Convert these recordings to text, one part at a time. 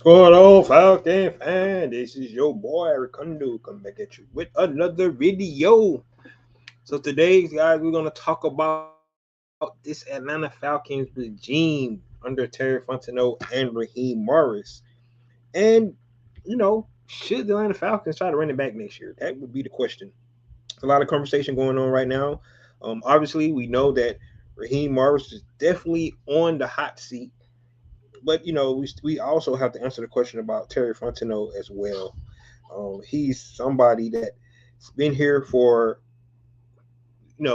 going on, Falcon fan? This is your boy Ricondo coming back at you with another video. So today, guys, we're gonna talk about this Atlanta Falcons regime under Terry Fontenot and Raheem Morris. And should the Atlanta Falcons try to run it back next year? That would be the question. A lot of conversation going on right now. Obviously, we know that Raheem Morris is definitely on the hot seat, but we also have to answer the question about Terry Fontenot as well. He's somebody that's been here for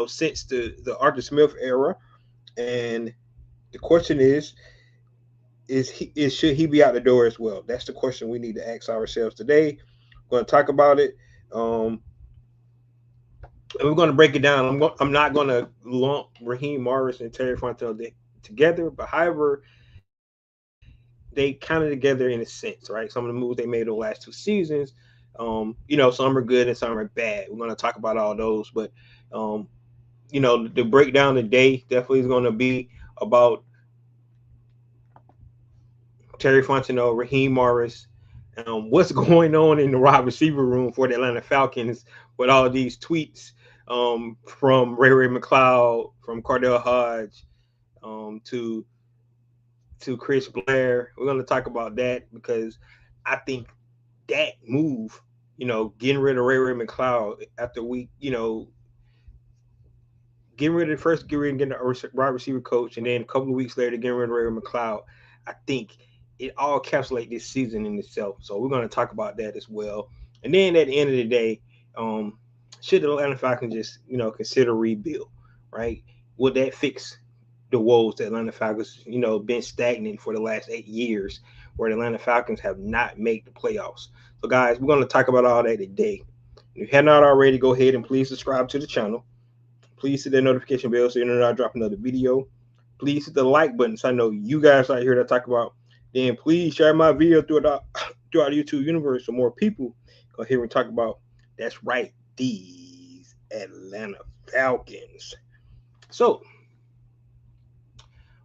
since the Arthur Smith era, and the question is should he be out the door as well? That's the question we need to ask ourselves today. We're going to talk about it. And we're going to break it down. I'm not going to lump Raheem Morris and Terry Fontenot together, but however, they kind of together in a sense, right? Some of the moves they made over the last two seasons, some are good and some are bad. We're going to talk about all those, but um, the breakdown today definitely is going to be about Terry Fontenot, Raheem Morris, what's going on in the wide receiver room for the Atlanta Falcons with all these tweets from Ray McLeod, from Cardell Hodge, to Chris Blair. We're going to talk about that because I think that move, getting rid of Ray McLeod after getting rid of getting a wide receiver coach, and then a couple of weeks later getting rid of Ray McLeod, I think it all encapsulates this season in itself. So we're going to talk about that as well. And then at the end of the day, should the Atlanta Falcons just consider rebuild, right? Would that fix the woes that Atlanta Falcons been stagnant for the last 8 years, where the Atlanta Falcons have not made the playoffs? So guys, we're going to talk about all that today. If you have not already, go ahead and please subscribe to the channel. Please hit that notification bell so you know I drop another video. Please hit the like button so I know you guys out here to talk about. Then please share my video throughout the YouTube universe so more people go here and talk about. That's right, these Atlanta Falcons. So,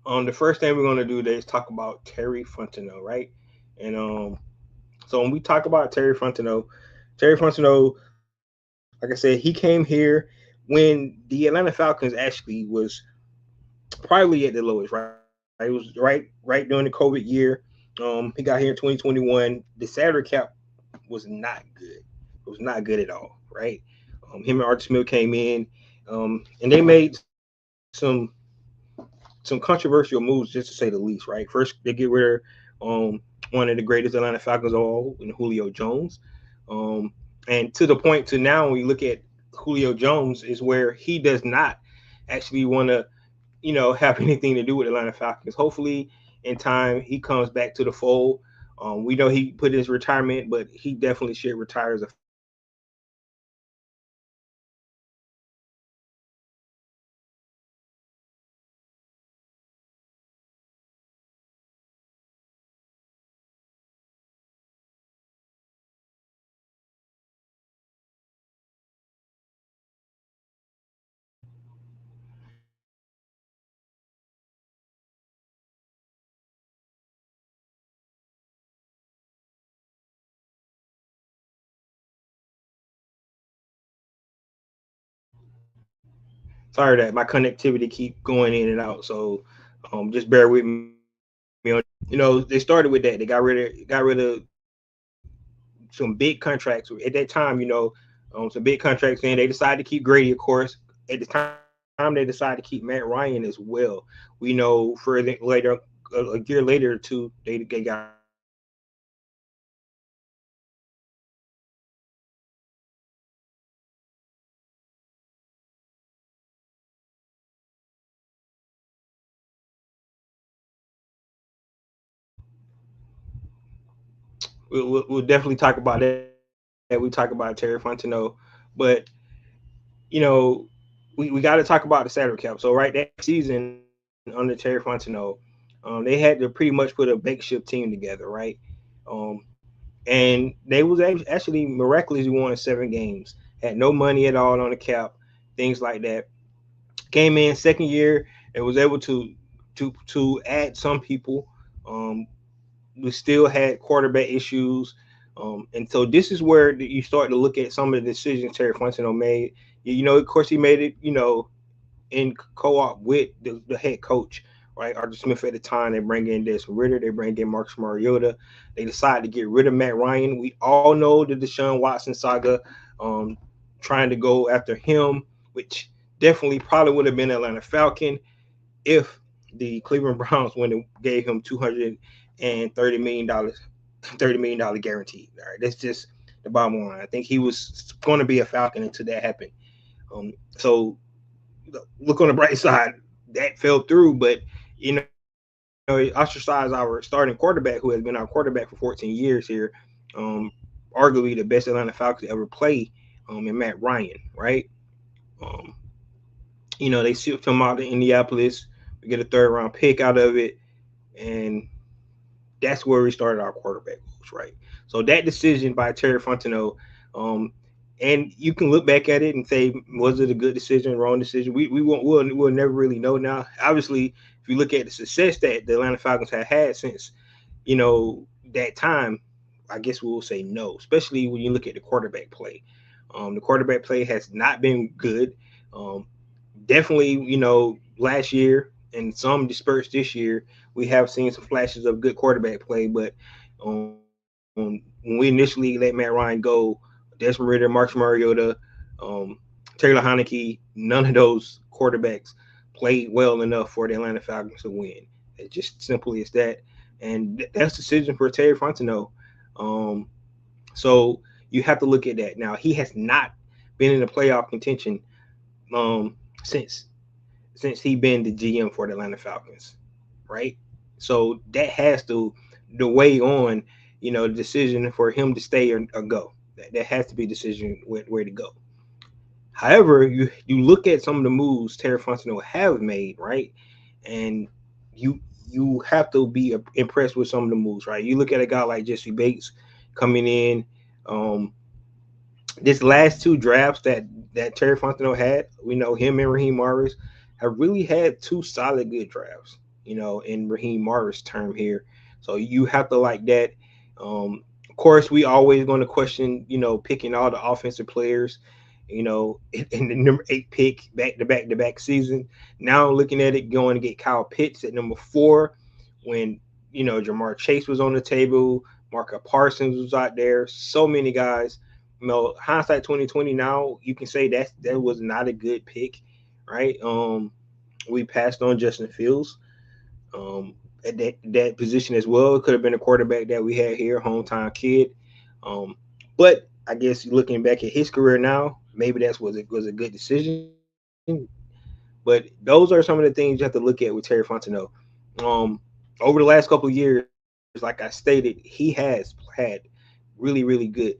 the first thing we're going to do today is talk about Terry Fontenot, right? And so when we talk about Terry Fontenot, like I said, he came here when the Atlanta Falcons actually was probably at the lowest, right? It was right during the COVID year. He got here in 2021. The salary cap was not good. It was not good at all, right? Him and Archie Smith came in, and they made some controversial moves, just to say the least, right? First, they get rid of one of the greatest Atlanta Falcons of all, in Julio Jones, and to the point to now, when you look at Julio Jones, is where he does not actually want to have anything to do with Atlanta Falcons. Hopefully, in time, he comes back to the fold. We know he put his retirement, but he definitely should retire as a Falcon. Sorry that my connectivity keep going in and out, so just bear with me on that. They started with that. They got rid of some big contracts at that time. Some big contracts, and they decided to keep Grady, of course. At the time, they decided to keep Matt Ryan as well. We know further later, a year later or two, they got rid of Matt Ryan. We'll definitely talk about that. We talk about Terry Fontenot, but you know, we got to talk about the salary cap. So right, that season under Terry Fontenot, they had to pretty much put a makeshift team together, right? Um, and they was actually miraculously won 7 games. Had no money at all on the cap, things like that. Came in second year and was able to add some people. we still had quarterback issues. And so this is where you start to look at some of the decisions Terry Fontenot made. Of course, he made it, in co-op with the head coach, right? Arthur Smith at the time. They bring in Desmond Ritter. They bring in Marcus Mariota. They decide to get rid of Matt Ryan. We all know the Deshaun Watson saga, um, trying to go after him, which definitely probably would have been Atlanta Falcon if the Cleveland Browns went and gave him $230 million, $30 million guaranteed. All right, that's just the bottom line. I think he was going to be a Falcon until that happened. So look on the bright side, that fell through, but it ostracized our starting quarterback, who has been our quarterback for 14 years here. Um, Arguably the best Atlanta Falcons ever play, in Matt Ryan, right? Um, they shipped him out to Indianapolis. We get a third round pick out of it, and that's where we started our quarterback moves, right? So that decision by Terry Fontenot, um, and you can look back at it and say, was it a good decision, wrong decision? We won't, we'll never really know now. Obviously, if you look at the success that the Atlanta Falcons have had since, that time, I guess we will say no, especially when you look at the quarterback play. The quarterback play has not been good. Um, Definitely, last year and some dispersed this year, we have seen some flashes of good quarterback play. But when we initially let Matt Ryan go, Desmond Ritter, Marcus Mariota, um, Taylor Heineke, none of those quarterbacks played well enough for the Atlanta Falcons to win. It's just simply as that. And that's the decision for Terry Fontenot. Um, so you have to look at that. Now, he has not been in the playoff contention, um, since he been the GM for the Atlanta Falcons, right? So that has to weigh on, the decision for him to stay or go. That has to be a decision where to go. However, you look at some of the moves Terry Fontenot have made, right? And you have to be impressed with some of the moves, right? You look at a guy like Jesse Bates coming in. Um, this last two drafts that Terry Fontenot had, we know him and Raheem Morris have really had two solid good drafts, in Raheem Morris' term here. So you have to like that. Of course, we always going to question, picking all the offensive players, in the number 8 pick back to back season. Now looking at it, going to get Kyle Pitts at number 4 when, Jamar Chase was on the table, Marco Parsons was out there, so many guys. Hindsight 2020, now you can say that was not a good pick, right? We passed on Justin Fields, at that position as well. It could have been a quarterback that we had here, hometown kid. But I guess looking back at his career now, maybe was a good decision. But those are some of the things you have to look at with Terry Fontenot. Over the last couple of years, like I stated, he has had really good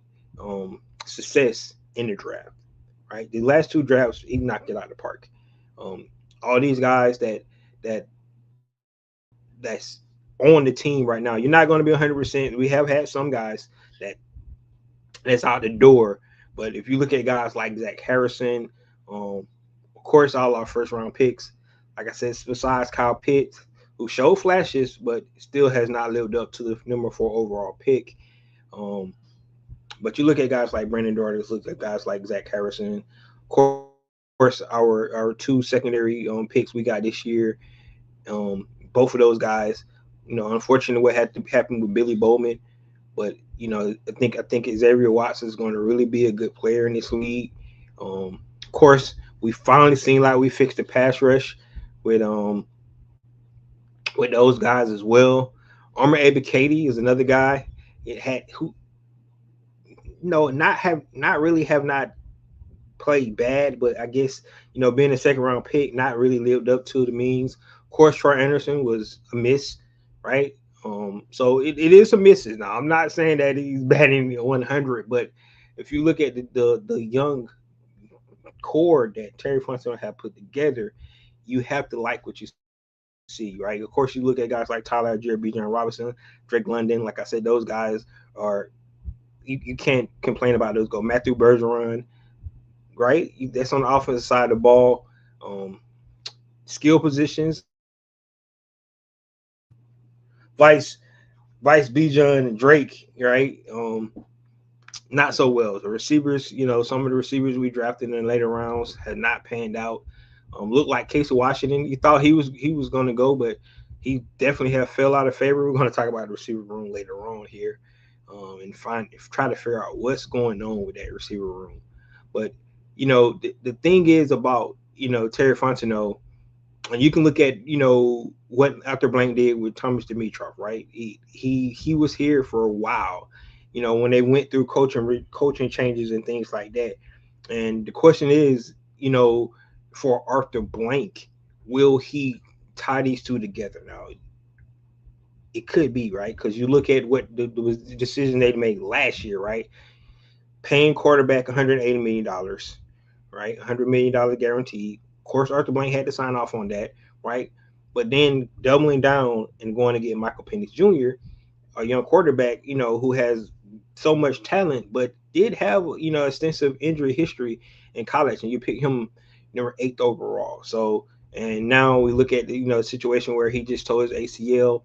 success in the draft. Right, the last two drafts he knocked it out of the park. Um, all these guys that that's on the team right now, you're not going to be 100%. We have had some guys that that's out the door, but if you look at guys like Zach Harrison, of course, all our first round picks, like I said, besides Kyle Pitts, who showed flashes, but still has not lived up to the number 4 overall pick. Um, But you look at guys like Brandon Daughters, look at guys like Zach Harrison. Of course, our two secondary picks we got this year. Both of those guys, unfortunately, what had to happen with Billy Bowman. But I think Xavier Watson is going to really be a good player in this league. Of course, we finally seen like we fixed the pass rush with with those guys as well. Armor Abikadi is another guy. It had who not really have not played bad, but I guess being a second round pick, not really lived up to the means. Of course, Troy Anderson was a miss, right? So it is some misses. Now I'm not saying that he's batting 100, but if you look at the young core that Terry Fontenot have put together, you have to like what you see, right? Of course, you look at guys like Tyler Algier, B. John Robinson, Drake London. Like I said, those guys are you can't complain about those. Go Matthew Bergeron, right? That's on the offensive side of the ball. Um, Skill positions, Vice. Vice Bijan and Drake, right? Not so well. The receivers, some of the receivers we drafted in later rounds had not panned out. Looked like Casey Washington. You thought he was going to go, but he definitely have fell out of favor. We're going to talk about the receiver room later on here, and try to figure out what's going on with that receiver room. But the thing is about Terry Fontenot, and you can look at what Arthur Blank did with Thomas Dimitrov, right? He was here for a while, when they went through coaching changes and things like that. And the question is, for Arthur Blank, will he tie these two together? Now, it could be right because you look at what the decision they made last year, right? Paying quarterback $180 million, right? $100 million guaranteed. Of course, Arthur Blank had to sign off on that, right? But then doubling down and going to get Michael Penix Jr., a young quarterback, who has so much talent, but did have extensive injury history in college, and you pick him number 8th overall. So, and now we look at the situation where he just tore his ACL.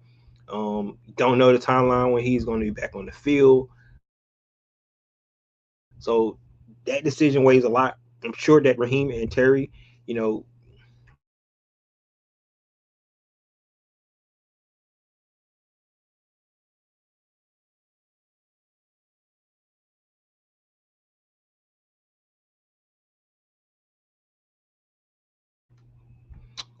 Don't know the timeline when he's going to be back on the field. So that decision weighs a lot. I'm sure that Raheem and Terry, you know,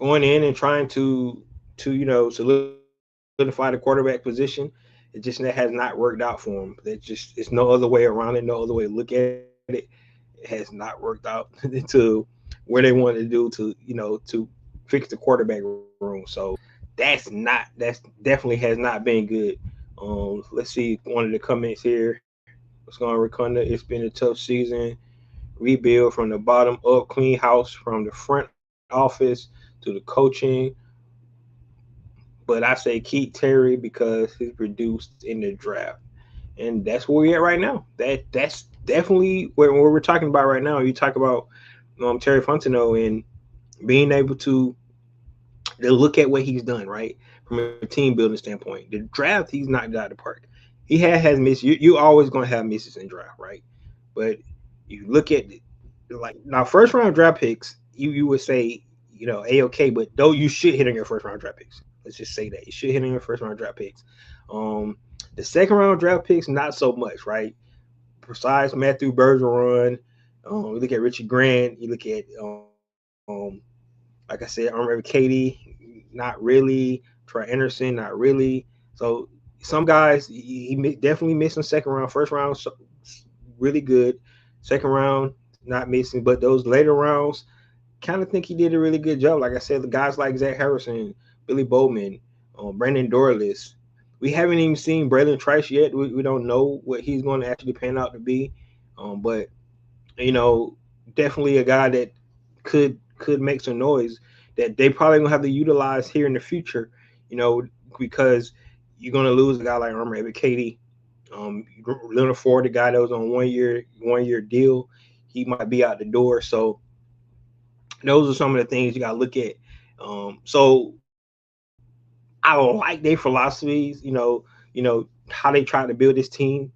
going in and trying to solidify the quarterback position. It just that has not worked out for him. It's no other way around it, no other way to look at it. It has not worked out to where they wanted to do to fix the quarterback room. So that's definitely has not been good. Let's see one of the comments here. What's going on, Rakunda? It's been a tough season. Rebuild from the bottom up, clean house from the front office to the coaching. But I say keep Terry because he's produced in the draft, and that's where we're at right now. That's definitely where we're talking about right now. You talk about Terry Fontenot and being able to look at what he's done, right, from a team building standpoint. The draft he's knocked out of the park. He has missed. You always gonna have misses in draft, right? But you look at like now first round draft picks, you would say a okay, but though you should hit on your first round draft picks. Let's just say that you should hit on your first round draft picks. Um, the second round draft picks, not so much, right? Besides Matthew Bergeron, you look at Richie Grant, you look at like I said, Armor Katie, not really. Troy Anderson, not really. So some guys definitely missing second round, first round, so, really good. Second round, not missing, but those later rounds, kind of think he did a really good job. Like I said, the guys like Zach Harrison, Billy Bowman, Brandon Dorless. We haven't even seen Braylon Trice yet. We don't know what he's going to actually pan out to be. But you know, definitely a guy that could make some noise that they probably gonna have to utilize here in the future. You know, because you're gonna lose a guy like Armor Katie. Leonard Ford, the guy that was on one year deal, he might be out the door. So those are some of the things you got to look at. So I like their philosophies, how they try to build this team.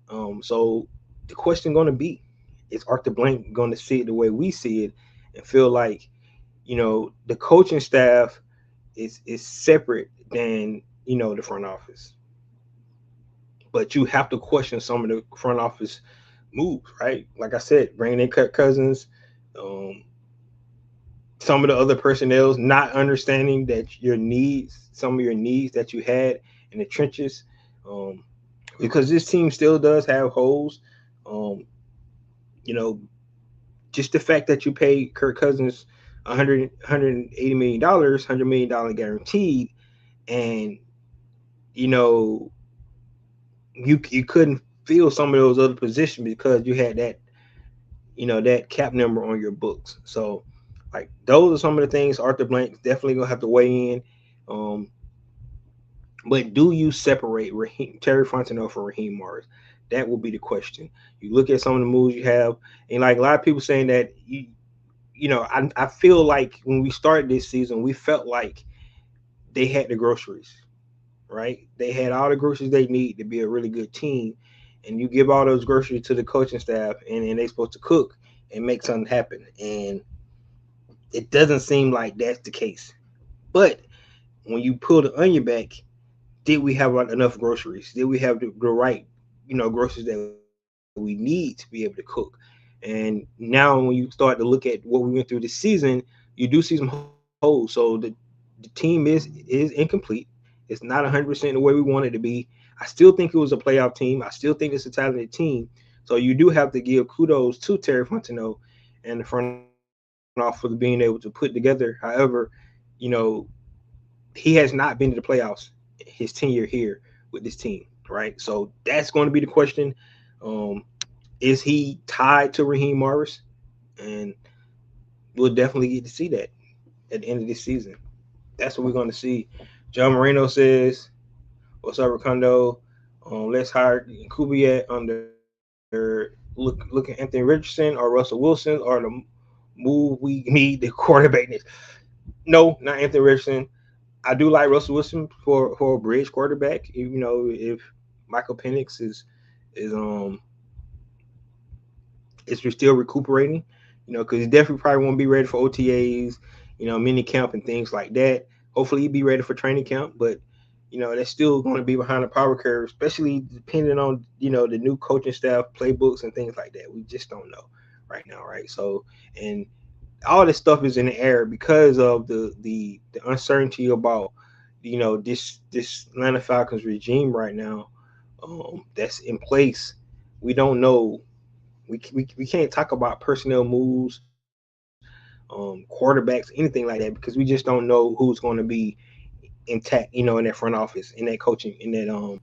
So the question going to be, is Arthur Blank going to see it the way we see it and feel like, the coaching staff is separate than, the front office. But you have to question some of the front office moves, right? Like I said, bringing in Kirk Cousins, um, some of the other personnel not understanding that some of your needs that you had in the trenches, um, because this team still does have holes. Um, you know, just the fact that you pay Kirk Cousins 180 million dollars, $100 million guaranteed, and you know you couldn't fill some of those other positions because you had that cap number on your books. So, like those are some of the things Arthur Blank's definitely gonna have to weigh in. Um, but do you separate Terry Fontenot from Raheem Morris? That will be the question. You look at some of the moves you have, and like a lot of people saying that I feel like when we started this season, we felt like they had the groceries, right? They had all the groceries they need to be a really good team, and you give all those groceries to the coaching staff, and they're supposed to cook and make something happen. And it doesn't seem like that's the case. But when you pull the onion back, did we have enough groceries? Did we have the right, groceries that we need to be able to cook? And now when you start to look at what we went through this season, you do see some holes. So the team is incomplete. It's not 100% the way we want it to be. I still think it was a playoff team. I still think it's a talented team. So you do have to give kudos to Terry Fontenot and the front office for being able to put together. However, you know, he has not been to the playoffs his tenure here with this team, right? So that's going to be the question. Um, is he tied to Raheem Morris? And we'll definitely get to see that at the end of this season. That's what we're going to see. John Moreno says, "What's up, Ricondo? Let's hire Kubiak under looking Anthony Richardson or Russell Wilson or the move we need the quarterback next." No, not Anthony Richardson. I do like Russell Wilson for a bridge quarterback. If Michael Penix is is still recuperating, because he definitely probably won't be ready for OTAs, mini camp and things like that. Hopefully, he'll be ready for training camp, but that's still going to be behind the power curve, especially depending on the new coaching staff, playbooks, and things like that. We just don't know right now, right? So, and all this stuff is in the air because of the uncertainty about this Atlanta Falcons regime right now, that's in place. We don't know. We can't talk about personnel moves, quarterbacks, anything like that, because we just don't know who's going to be intact, in that front office, in that coaching, in that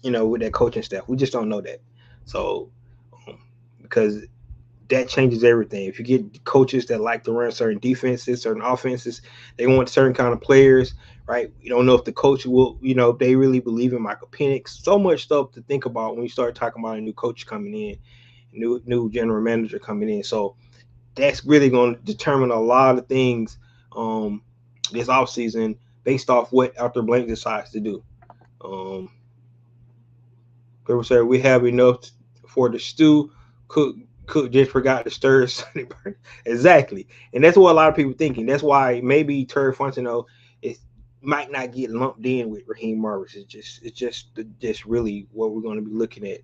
with that coaching staff. We just don't know that. So, um, because that changes everything. If you get coaches that like to run certain defenses, certain offenses, they want certain kind of players, right? You don't know if the coach will, if they really believe in Michael Penix. So much stuff to think about when you start talking about a new coach coming in, new general manager coming in. So that's really going to determine a lot of things this offseason based off what Arthur Blank decides to do. Um, People say we have enough for the stew. Cook Cook just forgot to stir. Exactly, and that's what a lot of people thinking. That's why maybe Terry Fontenot is might not get lumped in with Raheem Morris. It's just really what we're going to be looking at.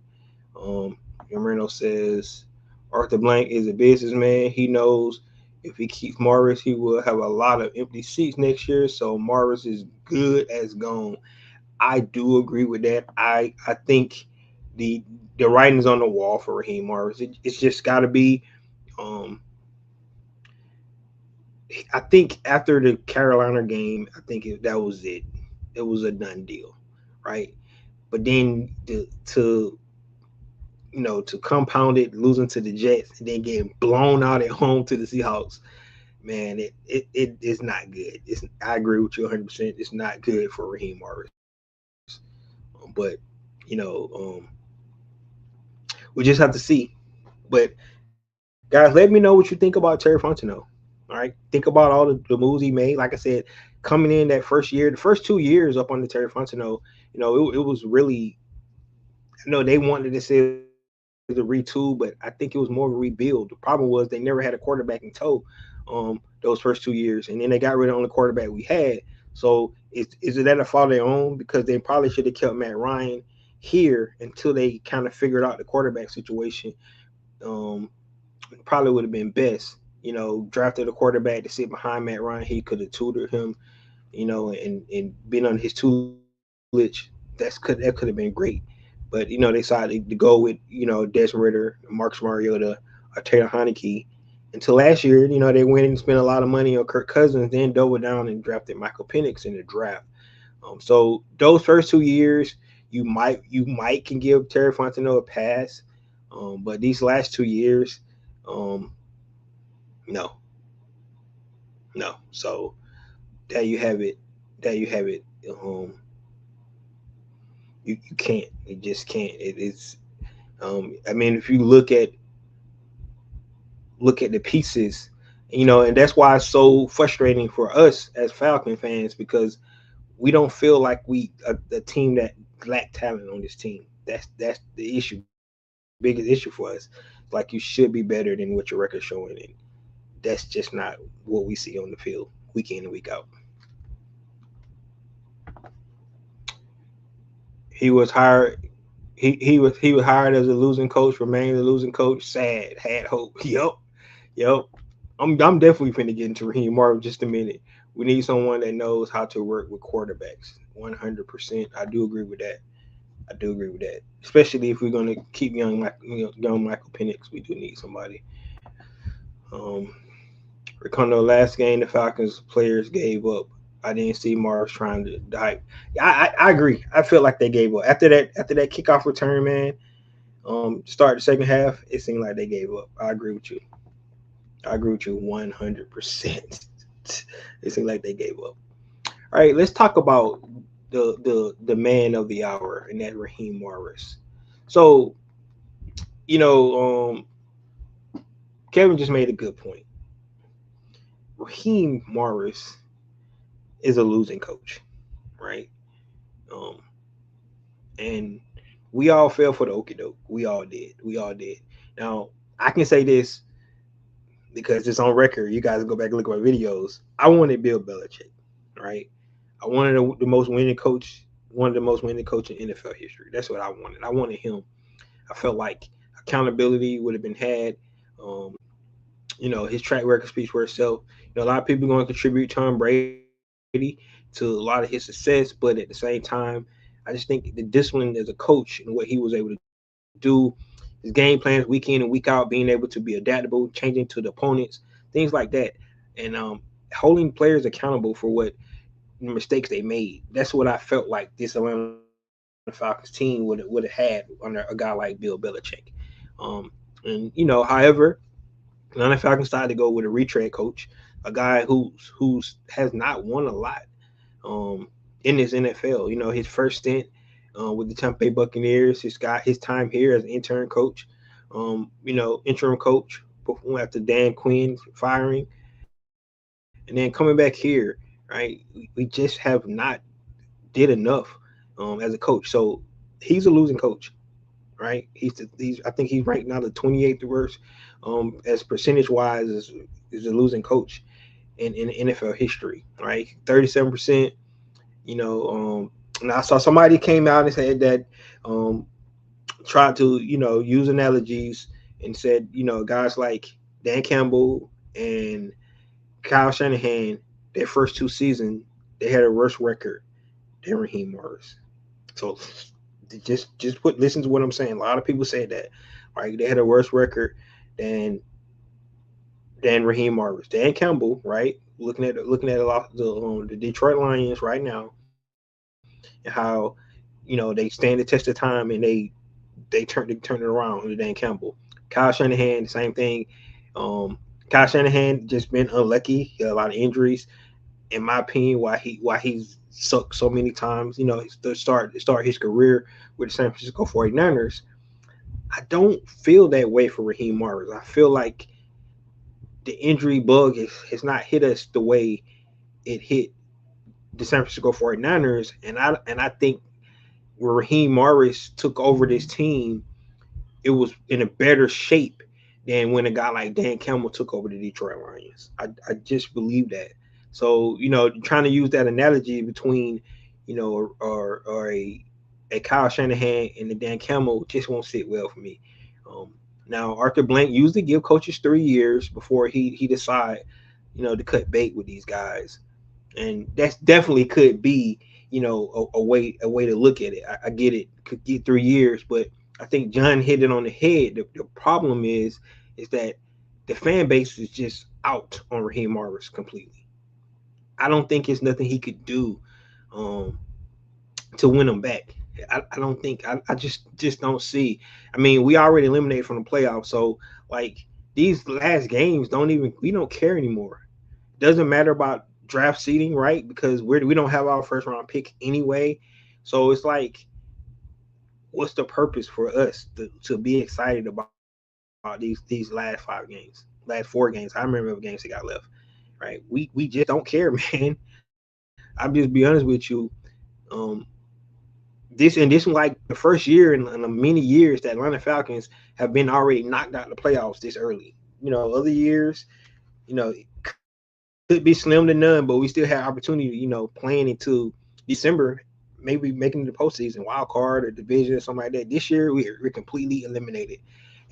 Um, Moreno says Arthur Blank is a businessman. He knows if he keeps Morris, he will have a lot of empty seats next year. So Morris is good as gone. I do agree with that. I think the the writing's on the wall for Raheem Morris. It's just got to be. Um, I think after the Carolina game, I think that was it. It was a done deal, right? But then to compound it, losing to the Jets and then getting blown out at home to the Seahawks, man, it is not good. I agree with you 100%. It's not good for Raheem Morris. But you know, we just have to see. But guys, let me know what you think about Terry Fontenot. All right, think about all the moves he made. Like I said, coming in that first year, the first 2 years up under Terry Fontenot, it was really. I know they wanted to say it was a retool, but I think it was more of a rebuild. The problem was they never had a quarterback in tow those first 2 years, and then they got rid of the only quarterback we had. So is it that a fault of their own because they probably should have kept Matt Ryan here until they kind of figured out the quarterback situation. Um, Probably would have been best. Drafted a quarterback to sit behind Matt Ryan. He could have tutored him, and been on his tutelage. That could have been great. But they decided to go with Desmond Ritter, Marcus Mariota, or Taylor Heineke. Until last year, they went and spent a lot of money on Kirk Cousins, then doubled down and drafted Michael Penix in the draft. So those first 2 years, you might can give Terry Fontenot a pass, but these last 2 years, um, no, no. So there you have it. There you have it. You can't. You just can't. It's. I mean, if you look at the pieces, and that's why it's so frustrating for us as Falcon fans because we don't feel like we a team that lack talent on this team. That's the issue, biggest issue for us. Like you should be better than what your record's showing, and that's just not what we see on the field week in and week out. He was hired. He was hired as a losing coach, remained a losing coach. Sad, had hope. Yep, yep. I'm definitely finna get into Raheem Martin in just a minute. We need someone that knows how to work with quarterbacks. 100%. I do agree with that. I do agree with that. Especially if we're gonna keep young Michael Penix, we do need somebody. Um, Ricardo, last game the Falcons players gave up. I didn't see Mars trying to hype. I agree. I feel like they gave up after that kickoff return, man. Start the second half, it seemed like they gave up. I agree with you. I agree with you 100%. It seemed like they gave up. All right, let's talk about the man of the hour, and that Raheem Morris. So you know, Kevin just made a good point. Raheem Morris is a losing coach, right? Um, and we all fell for the okie doke. We all did. We all did. Now I can say this because it's on record. You guys go back and look at my videos. I wanted Bill Belichick, right? I wanted the most winning coach, one of the most winning coach in NFL history. That's what I wanted. I wanted him. I felt like accountability would have been had. Um, his track record speaks for itself. A lot of people are going to contribute Tom Brady to a lot of his success, but at the same time, I just think the discipline as a coach and what he was able to do, his game plans week in and week out, being able to be adaptable, changing to the opponents, things like that, and holding players accountable for what mistakes they made. That's what I felt like this Atlanta Falcons team would have had under a guy like Bill Belichick. However, Atlanta Falcons decided to go with a retread coach, a guy who's has not won a lot in this NFL. His first stint with the Tampa Bay Buccaneers, his time here as an intern coach, interim coach after Dan Quinn firing, and then coming back here, right? We just have not did enough as a coach. So he's a losing coach, right? He's I think he's ranked now the 28th worst as percentage wise is a losing coach in NFL history, right? 37%. And I saw somebody came out and said that um, tried to use analogies and said guys like Dan Campbell and Kyle Shanahan, their first two seasons they had a worse record than Raheem Morris. So just listen to what I'm saying. A lot of people said that, right? They had a worse record than Raheem Morris. Dan Campbell, right? Looking at a lot the Detroit Lions right now, and how they stand the test of time and they turn it around under Dan Campbell. Kyle Shanahan, the same thing. Um, Kyle Shanahan just been unlucky. He had a lot of injuries. In my opinion, why he's sucked so many times. To start his career with the San Francisco 49ers. I don't feel that way for Raheem Morris. I feel like the injury bug has not hit us the way it hit the San Francisco 49ers. And I think when Raheem Morris took over this team, it was in a better shape than when a guy like Dan Campbell took over the Detroit Lions. I just believe that. So, trying to use that analogy between, or a Kyle Shanahan and the Dan Campbell just won't sit well for me. Um, Now, Arthur Blank usually give coaches 3 years before he decide, to cut bait with these guys, and that's definitely could be, a way to look at it. I get it, could get 3 years, but I think John hit it on the head. The problem is that the fan base is just out on Raheem Morris completely. I don't think it's nothing he could do um, to win them back. I don't think I just don't see. I mean, we already eliminated from the playoffs, so like these last games don't even we don't care anymore. Doesn't matter about draft seeding, right? Because we don't have our first round pick anyway. So it's like, what's the purpose for us to be excited about these last 5 games, last 4 games? I remember the games that got left, right? We just don't care, man. I'll just be honest with you. Um, this like the first year in the many years that Atlanta Falcons have been already knocked out the playoffs this early. Other years, could be slim to none, but we still have opportunity. Playing into December, maybe making the postseason, wild card or division or something like that. This year, we're completely eliminated,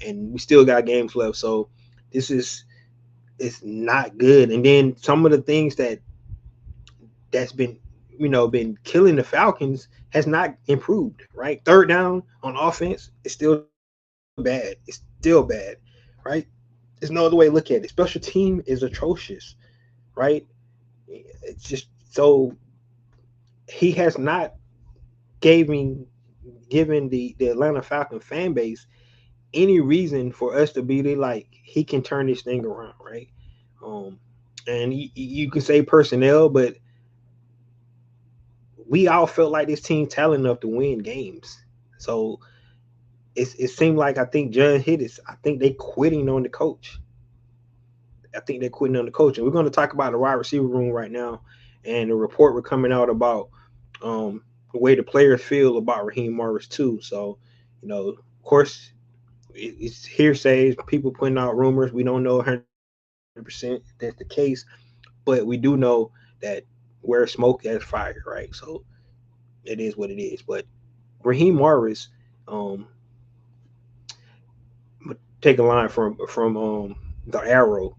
and we still got games left. So this is it's not good. And then some of the things that's been killing the Falcons has not improved. Right, third down on offense is still bad. It's still bad. Right, there's no other way to look at it. Special team is atrocious. Right, it's just so he has not given given the Atlanta Falcon fan base any reason for us to be like he can turn this thing around, right? Um, and you can say personnel, but we all felt like this team talented enough to win games. So it seemed like I think John Hittis, I think they quitting on the coach. I think they're quitting on the coach. And we're going to talk about the wide receiver room right now and the report we're coming out about the way the players feel about Raheem Morris too. So, of course, it's hearsay, people putting out rumors. We don't know 100% that's the case, but we do know that where smoke there's fire, right? So it is what it is. But Raheem Morris, um, take a line from the Arrow.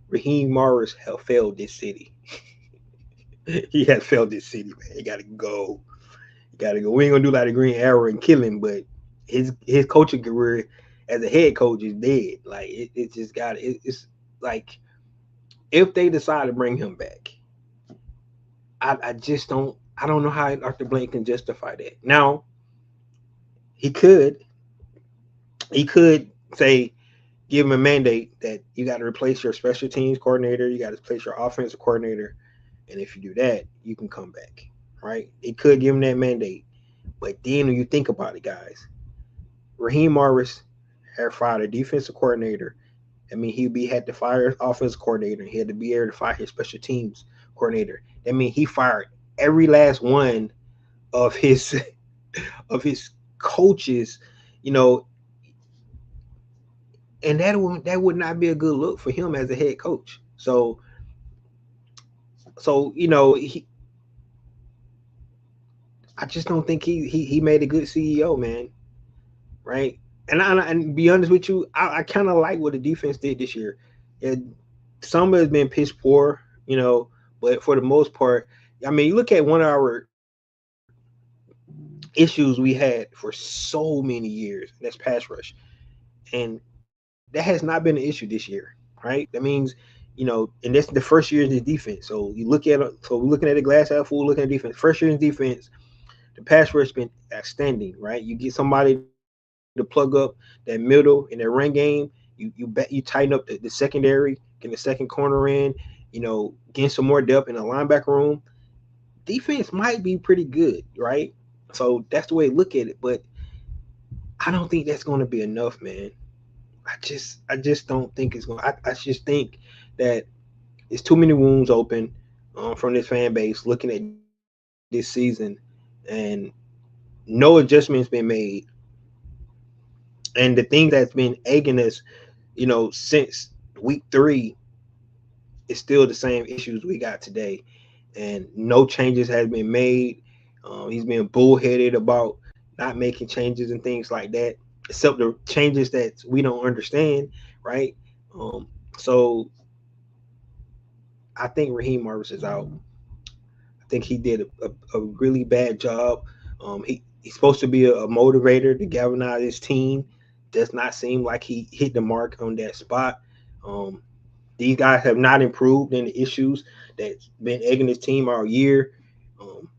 Raheem Morris have failed this city. He has failed this city, man. He got to go. He got to go. We ain't gonna do like the Green Arrow and kill him, but his coaching career as a head coach is dead. Like it just got it's like if they decide to bring him back, I just don't. I don't know how Dr. Blank can justify that. Now he could he could say give him a mandate that you got to replace your special teams coordinator, you got to replace your offensive coordinator, and if you do that, you can come back. Right? It could give him that mandate. But then when you think about it, guys, Raheem Morris had fired a defensive coordinator. I mean, had to fire his offensive coordinator. He had to be able to fire his special teams coordinator. I mean, he fired every last one of his of his coaches, you know, and that would not be a good look for him as a head coach. So I just don't think he made a good CEO, man. Right? And be honest with you, I kind of like what the defense did this year. It, some has been piss poor, but for the most part, I mean, you look at one of our issues we had for so many years, and that's pass rush, and that has not been an issue this year, right? That means, and that's the first year in the defense. So we're looking at the glass half full, looking at defense. First year in defense, the pass rush been outstanding, right? You get somebody to plug up that middle in that run game. You tighten up the secondary, get the second corner in, get some more depth in the linebacker room. Defense might be pretty good, right? So that's the way to look at it. But I don't think that's going to be enough, man. I just don't think it's going. I just think that there's too many wounds open from this fan base looking at this season, and no adjustments been made. And the thing that's been egging us, since week 3 is still the same issues we got today, and no changes has been made. He's been bullheaded about not making changes and things like that, except the changes that we don't understand, right? So I think Raheem Morris is out. I think he did a really bad job. He's supposed to be a motivator to galvanize his team. Does not seem like he hit the mark on that spot. Um, these guys have not improved in the issues that's been egging his team all year. Um,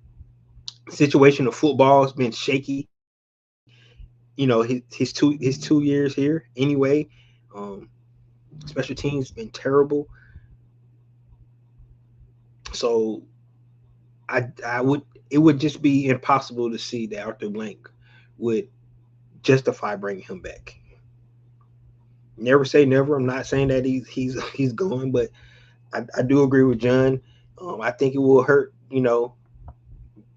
situation of football has been shaky. His 2 years here anyway. Um, special teams been terrible. So I would it would just be impossible to see that Arthur Blank would justify bringing him back. Never say never. I'm not saying that he's going, but I do agree with John. I think it will hurt you know,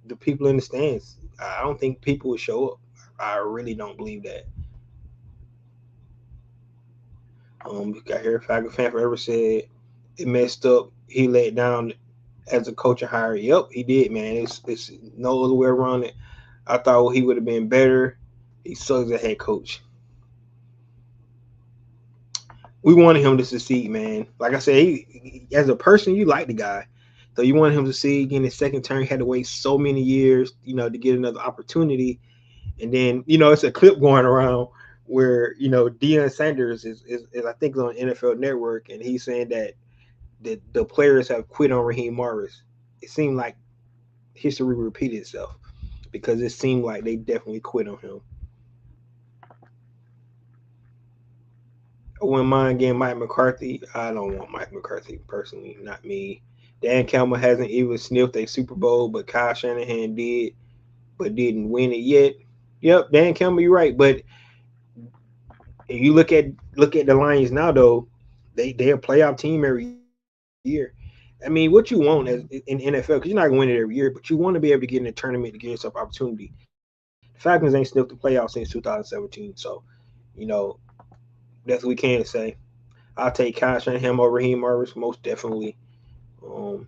the people in the stands. I don't think people would show up. I really don't believe that. I hear Falcon fan forever said it messed up. He let down as a coach and hire. Yep, he did, man. It's no other way around it. I thought he would have been better. He sucks as a head coach. We wanted him to succeed, man. Like I said, as a person, you like the guy. So you wanted him to succeed. Getting his second term, he had to wait so many years, to get another opportunity. And then, it's a clip going around where, Deion Sanders is I think on NFL Network, and he's saying that the players have quit on Raheem Morris. It seemed like history repeated itself because it seemed like they definitely quit on him. I wouldn't mind getting Mike McCarthy. I don't want Mike McCarthy personally, not me. Dan Campbell hasn't even sniffed a Super Bowl, but Kyle Shanahan did, but didn't win it yet. Yep, Dan Campbell, you're right. But if you look at the Lions now, though, they're a playoff team every year. I mean, what you want as in NFL, because you're not gonna win it every year, but you want to be able to get in a tournament to get yourself opportunity. The Falcons ain't sniffed the playoffs since 2017, so you know that's what we can say. I'll take Kyle Shanahan over Raheem Morris most definitely. Um,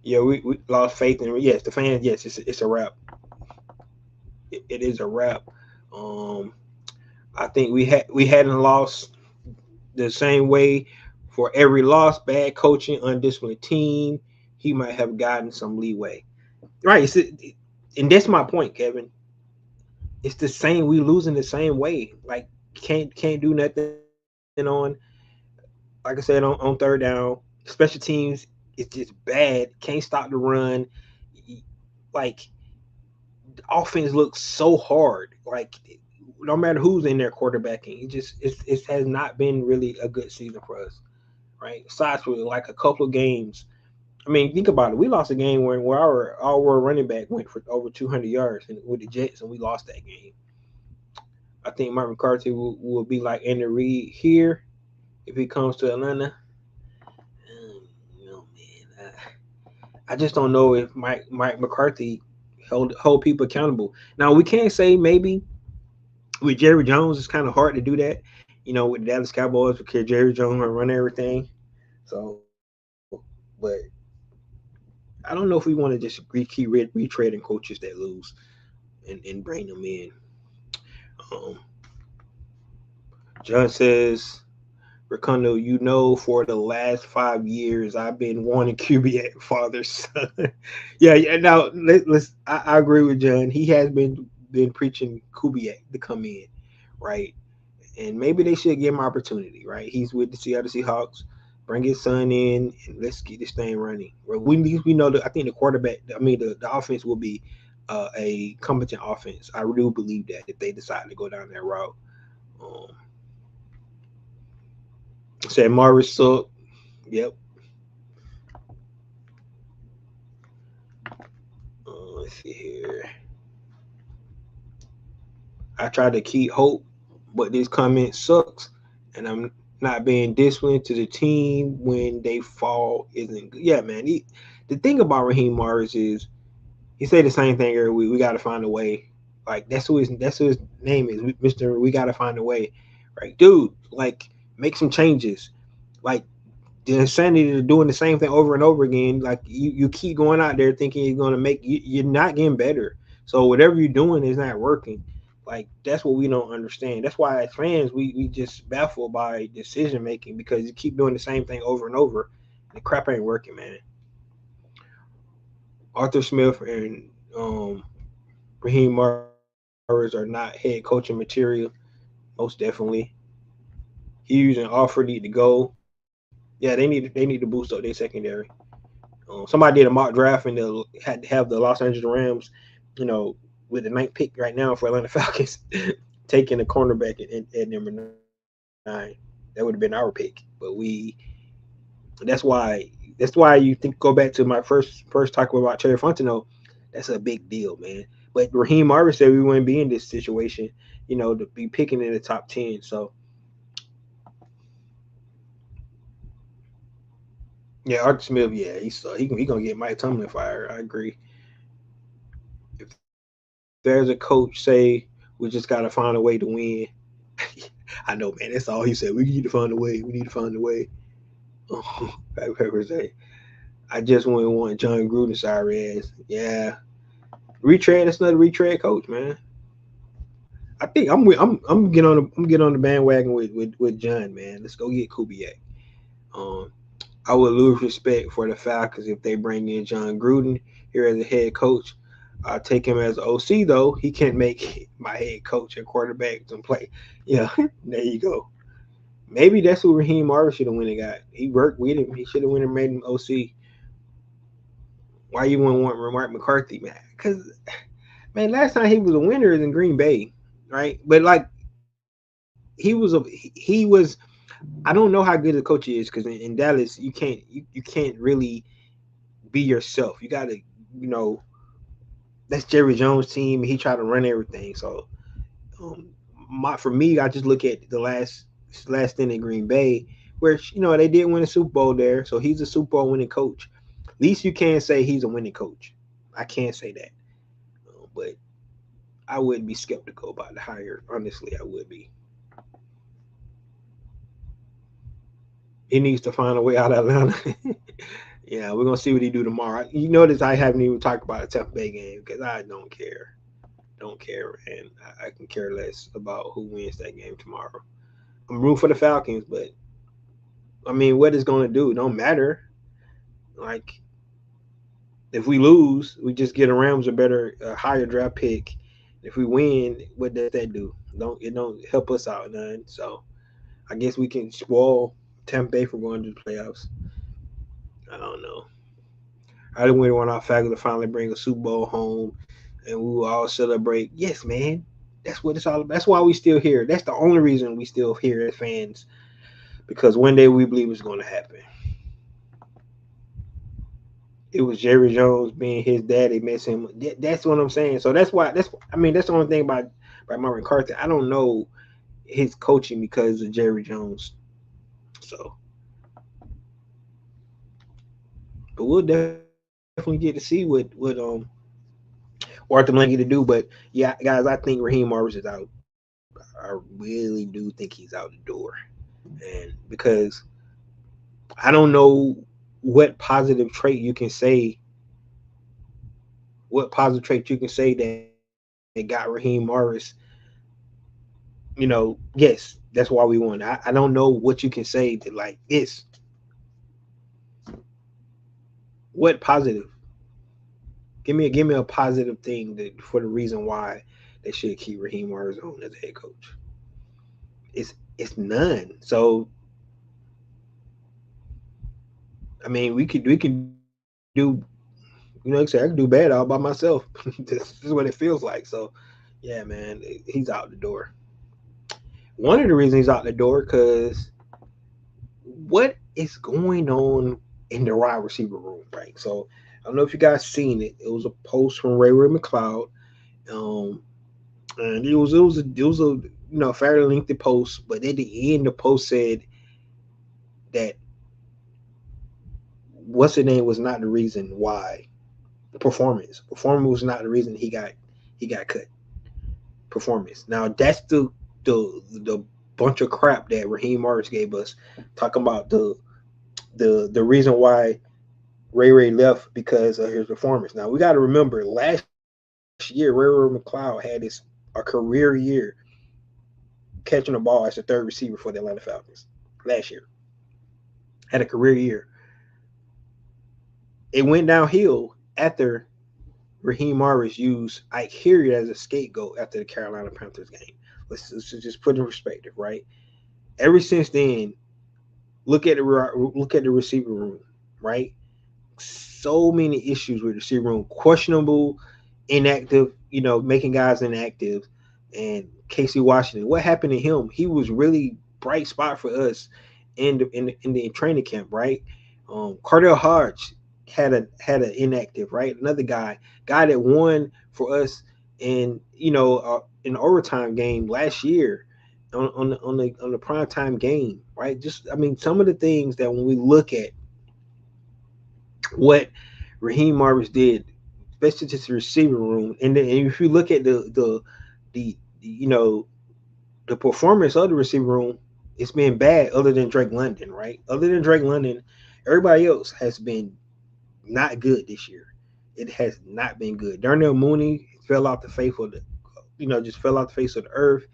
yeah, we lost faith in yes the fans. Yes, it's a wrap. It is a wrap. Um, I think we hadn't lost the same way for every loss, bad coaching, undisciplined team. He might have gotten some leeway. Right. And that's my point, Kevin. It's the same. We losing the same way. Like can't do nothing on. Like I said on third down. Special teams is just bad. Can't stop the run. Like the offense looks so hard. Like no matter who's in there quarterbacking, it has not been really a good season for us. Right. Aside from like a couple of games. I mean, think about it. We lost a game where our running back went for over 200 yards with the Jets, and we lost that game. I think Mike McCarthy will be like Andy Reid here if he comes to Atlanta. Man, I just don't know if Mike McCarthy hold people accountable. Now we can't say maybe with Jerry Jones it's kind of hard to do that. With the Dallas Cowboys because Jerry Jones will run everything. So, but I don't know if we want to just keep retreading coaches that lose and bring them in. Um, John says, Racondo, for the last 5 years I've been wanting QB at father son. Yeah. Now let's. I agree with John. He has been preaching Kubiak to come in, right? And maybe they should give him opportunity, right? He's with the Seattle Seahawks. Bring his son in and let's get this thing running. Well, we know that I think the quarterback. I mean, the offense will be a competent offense. I really believe that if they decide to go down that route. Um, Said Morris sucked. Yep. Let's see here. I try to keep hope, but this comment sucks, and I'm not being disciplined to the team when they fall isn't good. Yeah, man. The thing about Raheem Morris is he said the same thing every week. We got to find a way. Like that's who his name is, Mister. We got to find a way, right, dude? Like make some changes. Like the insanity of doing the same thing over and over again. Like you keep going out there thinking you're going to you're not getting better. So whatever you're doing is not working. Like that's what we don't understand. That's why as fans we just baffled by decision making because you keep doing the same thing over and over. The crap ain't working, man. Arthur Smith and Raheem Morris are not head coaching material. Most definitely. Hughes and Alford need to go. Yeah, they need to boost up their secondary. Somebody did a mock draft and they had to have the Los Angeles Rams, you know, with the ninth pick right now for Atlanta Falcons, taking a cornerback at number 9. That would have been our pick, but that's why you think go back to my first talk about Terry Fontenot. That's a big deal, man. But Raheem Morris said we wouldn't be in this situation, to be picking in the top 10. So Yeah, Arthur Smith. Yeah, he gonna get Mike Tomlin fired. I agree. If there's a coach say we just gotta find a way to win, I know, man. That's all he said. We need to find a way. We need to find a way. Pepper say, I just wouldn't want John Gruden sorry ass. Yeah, retread. That's another retread coach, man. I think I'm getting on the bandwagon with John, man. Let's go get Kubiak. Um, I would lose respect for the Falcons if they bring in John Gruden here as a head coach. I'll take him as OC though. He can't make my head coach and quarterback to play. Yeah, there you go. Maybe that's who Raheem Morris should have went and got. He worked with him. He should have went and made him OC. Why you wouldn't want Mark McCarthy, man? Because man, last time he was a winner is in Green Bay, right? But like he was. I don't know how good the coach is because in Dallas you can't really be yourself. You got to you know that's Jerry Jones' team. He tried to run everything. So um, for me, I just look at the last thing in Green Bay, where they did win a Super Bowl there. So he's a Super Bowl winning coach. At least you can say he's a winning coach. I can't say that, but I would be skeptical about the hire. Honestly, I would be. He needs to find a way out of Atlanta. Yeah, we're gonna see what he do tomorrow. You notice I haven't even talked about a Tampa Bay game because I don't care. Don't care, and I can care less about who wins that game tomorrow. I'm rooting for the Falcons, but I mean, what it's gonna do? It don't matter. Like if we lose, we just get a Rams a higher draft pick. If we win, what does that do? Don't help us out none. So I guess we can spoil Tampa Bay for going to the playoffs. I don't know. I really want our faculty to finally bring a Super Bowl home, and we will all celebrate. Yes, man. That's what it's all about. That's why we still here. That's the only reason we still here as fans, because one day we believe it's going to happen. It was Jerry Jones being his daddy mess him. That's what I'm saying. So that's why. That's the only thing about Marvin Carter. I don't know his coaching because of Jerry Jones. So, but we'll definitely get to see what Arthur Blank to do. But yeah, guys, I think Raheem Morris is out. I really do think he's out the door, and because I don't know what positive trait you can say, that got Raheem Morris. Yes, that's why we won. I don't know what you can say to like this. What positive? Give me a positive thing for the reason why they should keep Raheem Morris on as a head coach. It's none. So I mean, we can do, like I said, I can do bad all by myself. This is what it feels like. So, yeah, man, he's out the door. One of the reasons he's out the door because what is going on in the wide receiver room, right? So, I don't know if you guys seen it. It was a post from Ray McLeod, um, and it was a fairly lengthy post, but at the end, the post said that what's the name was not the reason why performance was not the reason he got cut. Performance. Now that's the bunch of crap that Raheem Morris gave us, talking about the reason why Ray left because of his performance. Now we got to remember last year Ray McLeod had a career year catching the ball as the third receiver for the Atlanta Falcons last year. Had a career year. It went downhill after Raheem Morris used Ike Hilliard as a scapegoat after the Carolina Panthers game. Let's just put in perspective, right? Ever since then, look at the receiver room, right? So many issues with the receiver room, questionable, inactive, making guys inactive, and Casey Washington. What happened to him? He was really bright spot for us in the training camp, right? Cardell Hodge had an inactive, right? Another guy that won for us in overtime game last year on the prime time game, right? Just some of the things that when we look at what Raheem Morris did, especially just the receiver room. And then if you look at the you know the performance of the receiver room, it's been bad other than Drake London, right? Other than Drake London, everybody else has been not good this year. It has not been good. Darnell Mooney fell off the face of the, just fell off the face of the earth.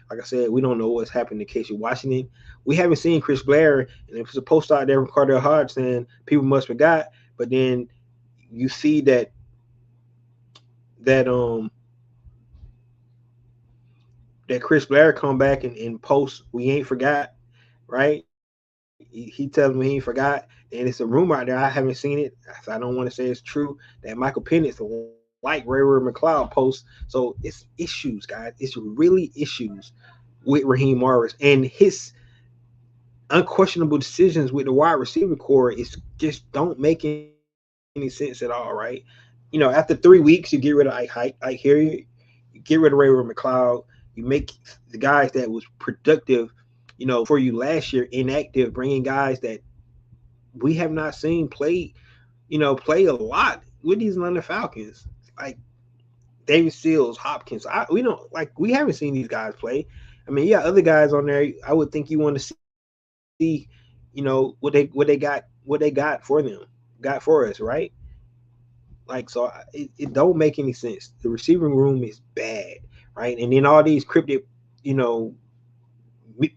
Like I said, we don't know what's happened to Casey Washington. We haven't seen Chris Blair, and if it's a post out there from Cardell Hodge saying people must forgot, but then you see that that Chris Blair come back and post we ain't forgot, right? He tells me he ain't forgot, and it's a rumor out there. I haven't seen it, so I don't want to say it's true. That Michael Penix like Ray Ray McLeod post. So it's issues, guys. It's really issues with Raheem Morris and his unquestionable decisions with the wide receiver core. Is just don't make any sense at all, right? After 3 weeks, you get rid of Ike Hilliard, you get rid of Ray Ray McLeod, you make the guys that was productive, for you last year inactive, bringing guys that we have not seen play a lot with these Atlanta Falcons. Like David Seals, Hopkins. We haven't seen these guys play. I mean, yeah, other guys on there. I would think you want to see, what they got for them, got for us, right? It don't make any sense. The receiving room is bad, right? And then all these cryptic, you know,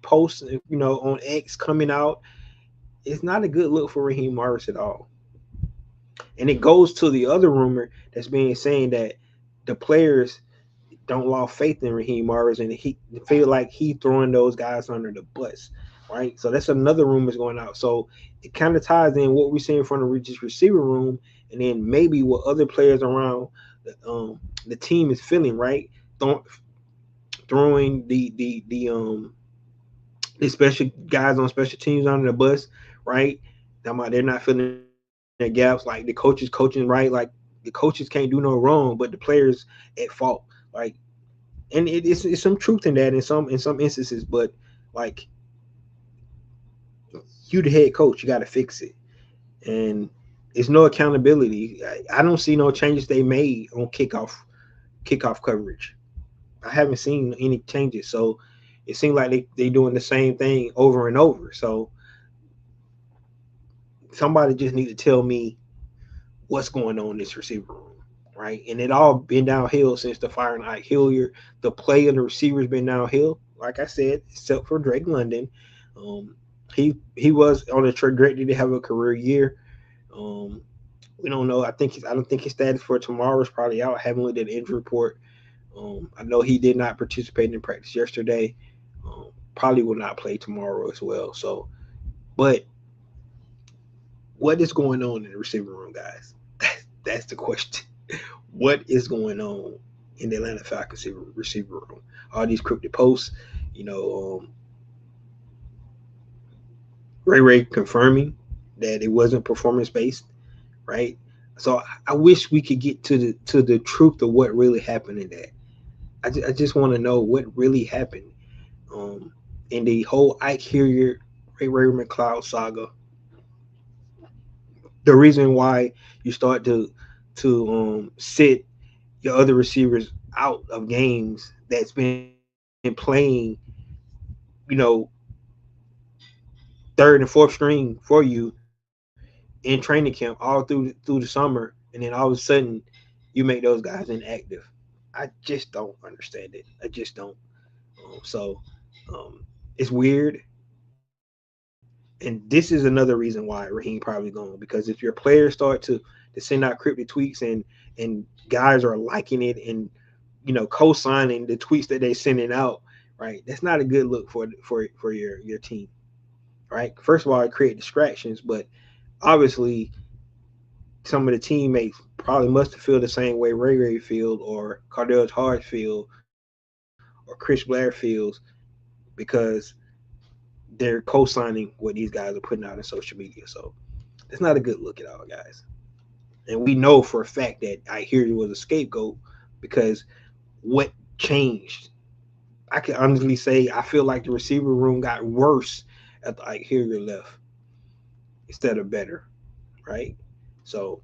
posts, on X coming out. It's not a good look for Raheem Morris at all. And it goes to the other rumor that's being saying that the players don't lost faith in Raheem Morris, and he feel like he throwing those guys under the bus, right? So that's another rumor is going out. So it kind of ties in what we're seeing from the Regis receiver room, and then maybe what other players around the team is feeling, right? Throwing the special guys on special teams under the bus, right? They're not filling their gaps, like the coaches coaching right, like the coaches can't do no wrong, but the players at fault, like, and it's some truth in that in some instances, but like you the head coach, you got to fix it, and it's no accountability. I don't see no changes they made on kickoff coverage. I haven't seen any changes, so it seems like they doing the same thing over and over. So somebody just need to tell me what's going on in this receiver room, right? And it all been downhill since the firing of Ike Hilliard. The play of the receivers been downhill, like I said, except for Drake London. Um, he was on a trajectory to have a career year. Um, we don't know. I don't think his status for tomorrow is probably out. I haven't looked at the injury report. I know he did not participate in practice yesterday. Probably will not play tomorrow as well. So, but what is going on in the receiver room, guys? That's the question. What is going on in the Atlanta Falcons receiver room? All these cryptic posts, you know, Ray Ray confirming that it wasn't performance based, right? So I wish we could get to the truth of what really happened in that. I just want to know what really happened um, in the whole Ike Hilliard, Ray Ray McLeod saga. The reason why you start to sit your other receivers out of games that's been playing, you know, third and fourth string for you in training camp all through the summer, and then all of a sudden you make those guys inactive. I just don't understand it. I just don't. So it's weird, and this is another reason why Raheem probably going, because if your players start to send out cryptic tweets and guys are liking it and co-signing the tweets that they sending out, right? That's not a good look for your team, right? First of all, it create distractions, but obviously some of the teammates probably must have feel the same way Ray Ray feel or Cardell Hodge feel or Chris Blair feels, because they're co-signing what these guys are putting out on social media. So it's not a good look at all, guys. And we know for a fact that I hear you was a scapegoat because what changed? I can honestly say I feel like the receiver room got worse after I hear you left instead of better, right? So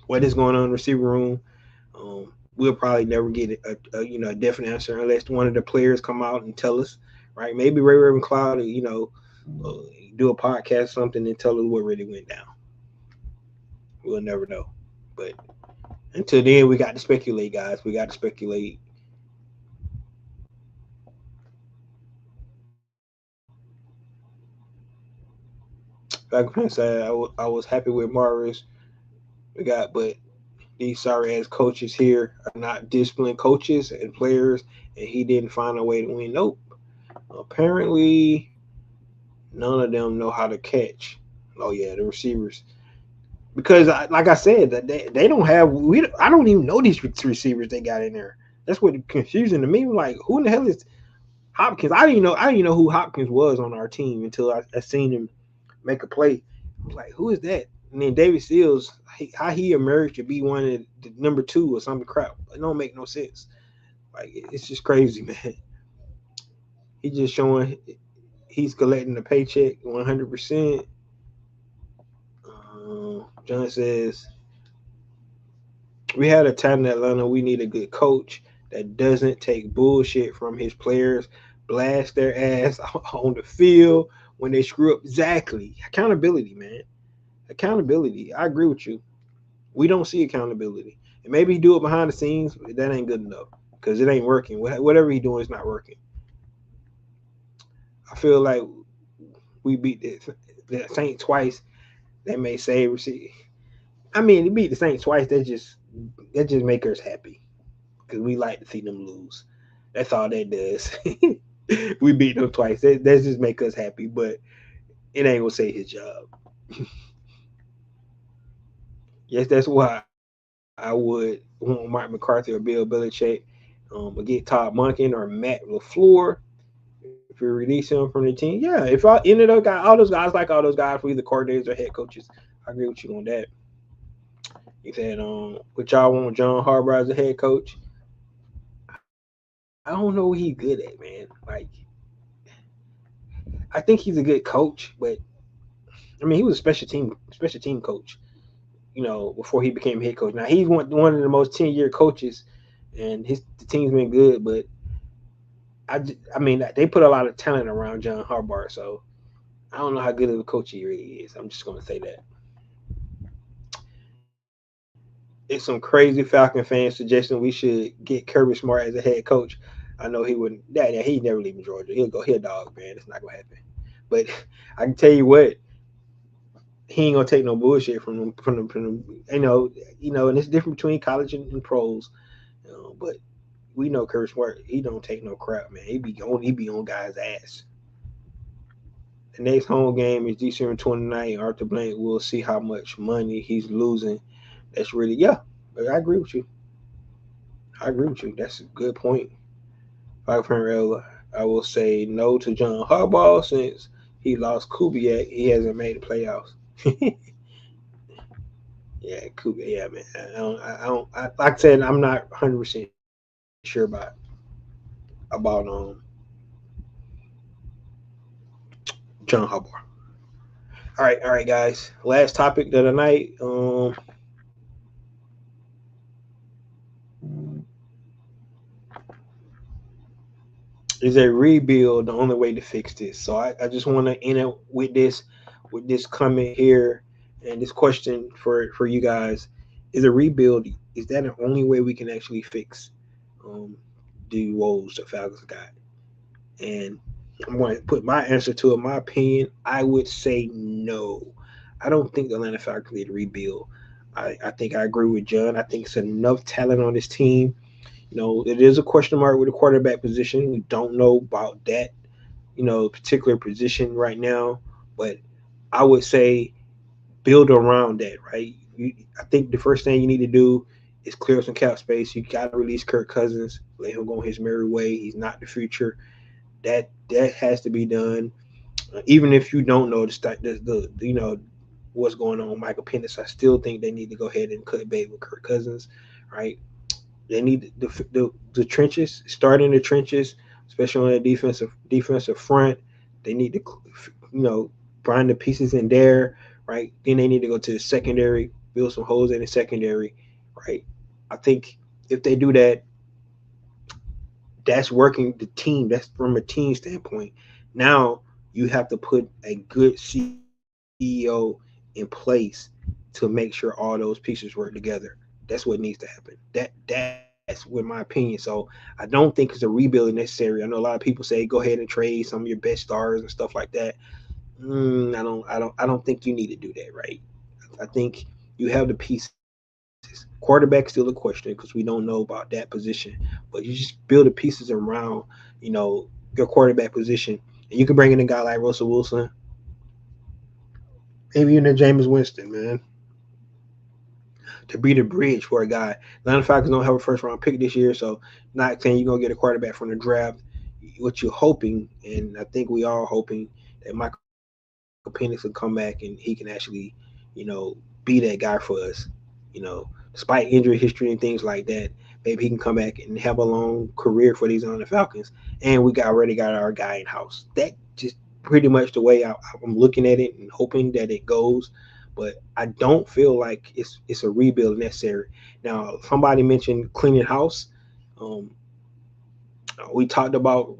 what is going on in the receiver room? We'll probably never get a definite answer unless one of the players come out and tell us, right? Maybe Ray Raven Cloud, uh, do a podcast or something and tell us what really went down. We'll never know. But until then, we got to speculate, guys. We got to speculate. Like I said, I was happy with Morris. We got, but these sorry ass coaches here are not disciplined coaches and players, and he didn't find a way to win. Nope. Apparently, none of them know how to catch. Oh yeah, the receivers. Because like I said, that they don't have. I don't even know these receivers they got in there. That's what confusing to me. Like, who in the hell is Hopkins? I didn't know who Hopkins was on our team until I seen him make a play. I was like, who is that? And then David Seals, how he emerged to be one of the number two or something crap. It don't make no sense. Like, it's just crazy, man. He's just showing he's collecting the paycheck 100%. John says, we had a time in Atlanta. We need a good coach that doesn't take bullshit from his players, blast their ass on the field when they screw up. Exactly. Accountability, man. Accountability. I agree with you. We don't see accountability. And maybe he do it behind the scenes, but that ain't good enough because it ain't working. Whatever he doing is not working. I feel like we beat the Saints twice. They may say receive. I mean, to beat the Saints twice, that just make us happy because we like to see them lose. That's all that does. We beat them twice. That just make us happy, but it ain't gonna say his job. Yes, that's why I would want Mike McCarthy or Bill Belichick get Todd Monken or Matt LaFleur. If you release him from the team, yeah. If I ended up got all those guys, like all those guys for either coordinators or head coaches, I agree with you on that. He said, "What y'all want John Harbaugh as a head coach?" I don't know what he's good at, man. Like, I think he's a good coach, but I mean, he was a special team coach. Before he became head coach. Now he's one of the most 10-year coaches, and the team's been good. But I mean, they put a lot of talent around John Harbaugh, so I don't know how good of a coach he really is. I'm just gonna say that. It's some crazy Falcon fans suggesting we should get Kirby Smart as a head coach. I know he wouldn't. Yeah, he'd never leave Georgia. He'll dog, man. It's not gonna happen. But I can tell you what, he ain't gonna take no bullshit from them. And it's different between college and pros. But we know Kirby Smart. He don't take no crap, man. He be on guys' ass. The next home game is December 29th. Arthur Blank will see how much money he's losing. That's really, yeah. I agree with you. I agree with you. That's a good point. 500. I will say no to John Harbaugh since he lost Kubiak. He hasn't made the playoffs. Yeah, Kubiak. Yeah, man. Like I said, I'm not 100% sure about John Harbaugh. All right, guys. Last topic of the night. Is a rebuild the only way to fix this? So I just want to end it with this comment here and this question for you guys: is a rebuild, is that the only way we can actually fix um, the woes the Falcons got? And I'm going to put my answer to it. My opinion, I would say no. I don't think the Atlanta Falcons need to rebuild. I think I agree with John. I think it's enough talent on this team. It is a question mark with the quarterback position. We don't know about that, particular position right now. But I would say build around that, right? I think the first thing you need to do is clear some cap space. You got to release Kirk Cousins, let him go his merry way. He's not the future. That has to be done. Even if you don't know the what's going on with Michael Penix, I still think they need to go ahead and cut bait with Kirk Cousins, right? They need the trenches, start in the trenches, especially on the defensive front. They need to, find the pieces in there, right? Then they need to go to the secondary, build some holes in the secondary, right? I think if they do that, that's working the team. That's from a team standpoint. Now you have to put a good CEO in place to make sure all those pieces work together. That's what needs to happen. That's with my opinion. So I don't think it's a rebuild necessary. I know a lot of people say go ahead and trade some of your best stars and stuff like that. I don't think you need to do that, right? I think you have the pieces. Quarterback's still a question because we don't know about that position, but you just build the pieces around, your quarterback position, and you can bring in a guy like Russell Wilson, maybe even a Jameis Winston, man, to be the bridge for a guy. Atlanta Falcons don't have a first round pick this year, so not saying you're gonna get a quarterback from the draft. What you're hoping, and I think we all hoping that Michael Penix will come back and he can actually, be that guy for us. Despite injury history and things like that, maybe he can come back and have a long career for these on the Falcons. And we got already got our guy in house. That just pretty much the way I'm looking at it and hoping that it goes. But I don't feel like it's a rebuild necessary. Now, somebody mentioned cleaning house. Um, we talked about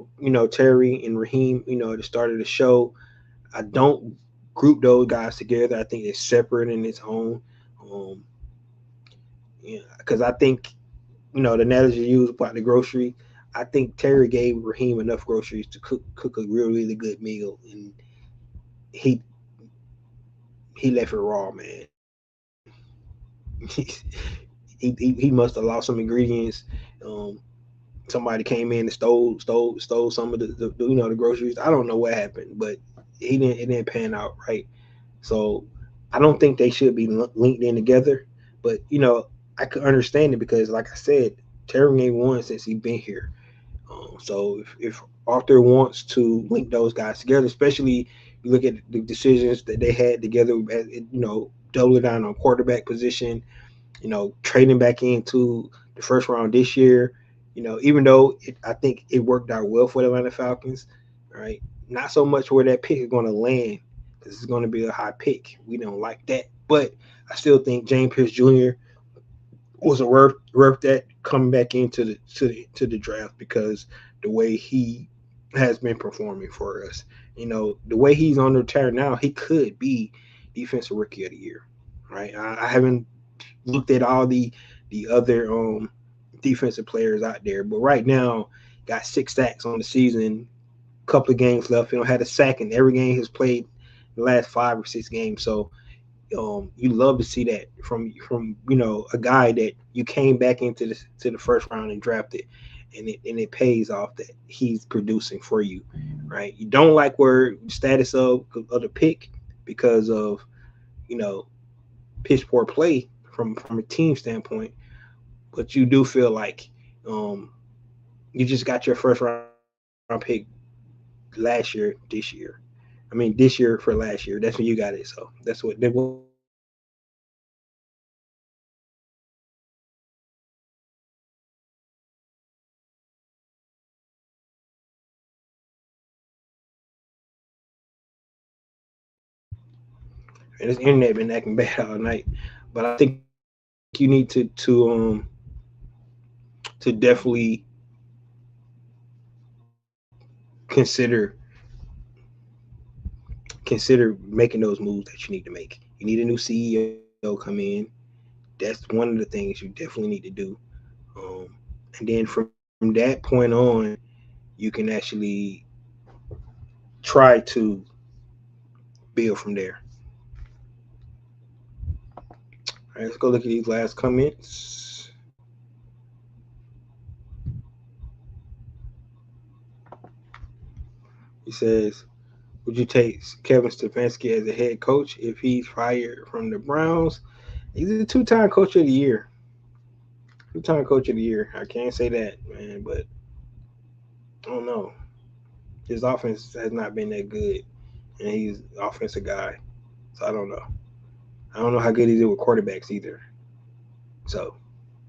Terry and Raheem. At the start of the show, I don't group those guys together. I think they're separate in its own. Um, yeah, because I think the analogy you used about the grocery. I think Terry gave Raheem enough groceries to cook a really good meal, and he he left it raw, man. he must have lost some ingredients. Um, Somebody came in and stole some of the groceries. I don't know what happened, but it didn't pan out right. So I don't think they should be linked in together. But I could understand it because, like I said, Terry ain't won since he been here. So if Arthur wants to link those guys together, especially you look at the decisions that they had together, doubling down on quarterback position, trading back into the first round this year. Even though I think it worked out well for the Atlanta Falcons, right? Not so much where that pick is going to land because it's going to be a high pick. We don't like that, but I still think James Pierce Jr. was a worth that coming back into the draft because the way he has been performing for us. The way he's on the tear now, he could be defensive rookie of the year, right? I haven't looked at all the other defensive players out there, but right now got 6 sacks on the season. Couple of games left. Had a sack in every game he's played the last 5 or 6 games. So you love to see that from a guy that you came back to the first round and drafted, and it pays off that he's producing for you, right? You don't like where status of the pick because of you know piss poor play from a team standpoint, but you do feel like um, you just got your first round pick last year, this year. I mean, this year for last year. That's when you got it. So that's what we'll see what happens. And this internet been acting bad all night, but I think you need to definitely consider making those moves that you need to make. You need a new CEO come in. That's one of the things you definitely need to do. Um, and then from that point on, you can actually try to build from there. All right, let's go look at these last comments. He says, "Would you take Kevin Stefanski as a head coach if he's fired from the Browns?" He's a two-time coach of the year. Two-time coach of the year. I can't say that, man, but I don't know. His offense has not been that good, and he's an offensive guy. So I don't know. I don't know how good he is with quarterbacks either. So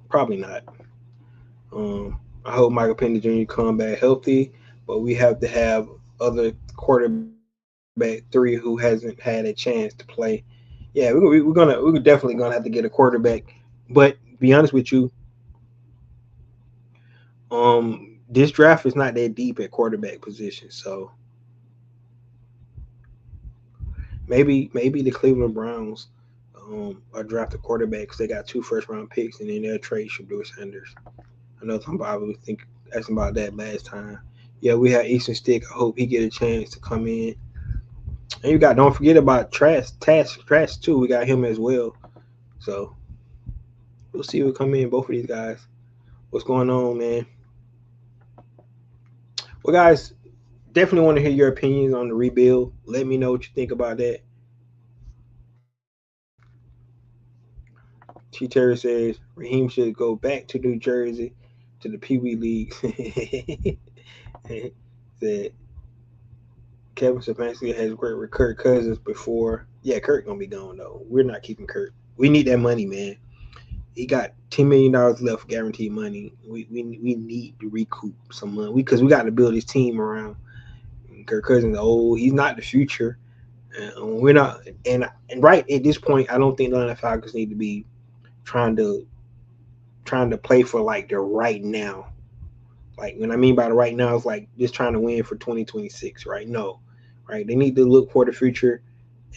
probably not. I hope Michael Penny Jr. come back healthy, but we have to have other quarterback three who hasn't had a chance to play. Yeah, we're definitely gonna have to get a quarterback. But be honest with you, this draft is not that deep at quarterback position. So maybe the Cleveland Browns are draft a quarterback because they got 2 first-round picks, and then they'll trade Shador Sanders. I know somebody was asking about that last time. Yeah, we had Easton Stick. I hope he get a chance to come in. And you got don't forget about Trash too. We got him as well. So we'll see who come in. Both of these guys. What's going on, man? Well, guys, definitely want to hear your opinions on the rebuild. Let me know what you think about that. T. Terry says Raheem should go back to New Jersey to the Pee Wee League. Said Kevin Stefanski has worked with Kirk Cousins before. Yeah, Kirk gonna be gone though. We're not keeping Kirk. We need that money, man. He got $10 million left guaranteed money. We need to recoup some money because we got to build his team around Kirk Cousins. Old, he's not the future. We're not, and right at this point, I don't think the Atlanta Falcons need to be trying to play for like the right now. Like when I mean by the right now, it's like just trying to win for 2026, right? No, right? They need to look for the future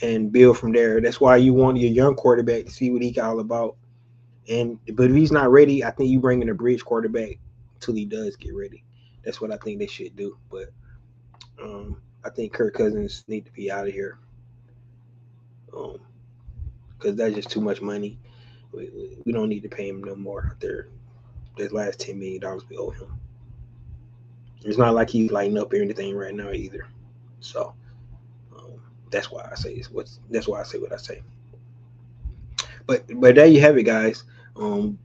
and build from there. That's why you want your young quarterback to see what he got all about. And but if he's not ready, I think you bring in a bridge quarterback until he does get ready. That's what I think they should do. But I think Kirk Cousins need to be out of here because that's just too much money. We don't need to pay him no more. There's last $10 million we owe him. It's not like he's lighting up or anything right now either. So um, that's why I say what I say. But there you have it, guys. Um,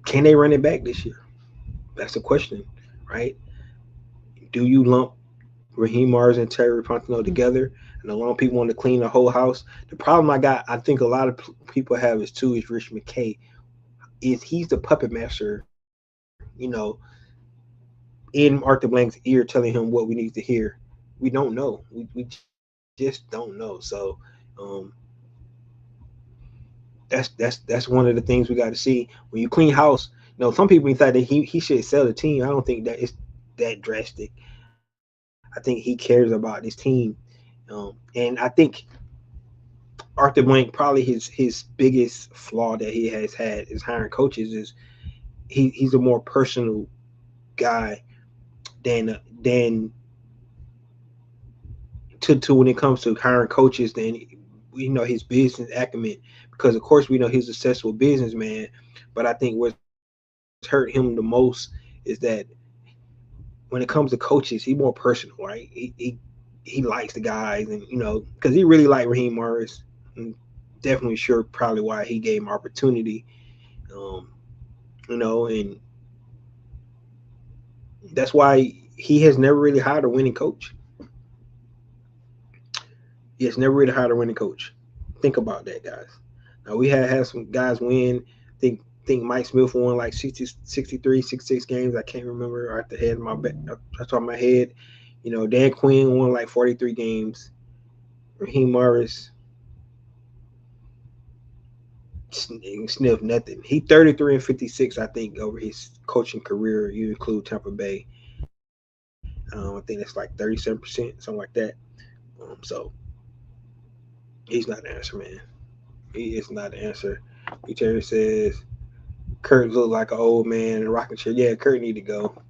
can they run it back this year? That's the question, right? Do you lump Raheem Mars and Terry Fontenot together, and a lot of people want to clean the whole house? The problem I think a lot of people have is too is Rich McKay. Is he's the puppet master, in Arthur Blank's ear, telling him what we need to hear. We don't know. We just don't know. So um, that's one of the things we got to see when you clean house. Some people thought that he should sell the team. I don't think that it's that drastic. I think he cares about his team, and I think Arthur Blank probably his biggest flaw that he has had is hiring coaches is he's a more personal guy than to when it comes to hiring coaches than his business acumen, because of course we know he's a successful businessman, but I think what's hurt him the most is that when it comes to coaches, he's more personal, right? He likes the guys, and because he really liked Raheem Morris, and definitely sure probably why he gave him opportunity, um, and that's why he has never really hired a winning coach. He has never really hired a winning coach. Think about that, guys. Now we had some guys win. Think Mike Smith won like 60, 63, 66 games. I can't remember right at the head of my back. That's on my head. Dan Quinn won like 43 games. Raheem Morris sniffed nothing. He 33-56, I think, over his coaching career. You include Tampa Bay. I think that's like 37%, something like that. So he's not the answer, man. He is not the answer. Terry says Kurt looked like an old man in a rocking chair. Yeah, Kurt need to go.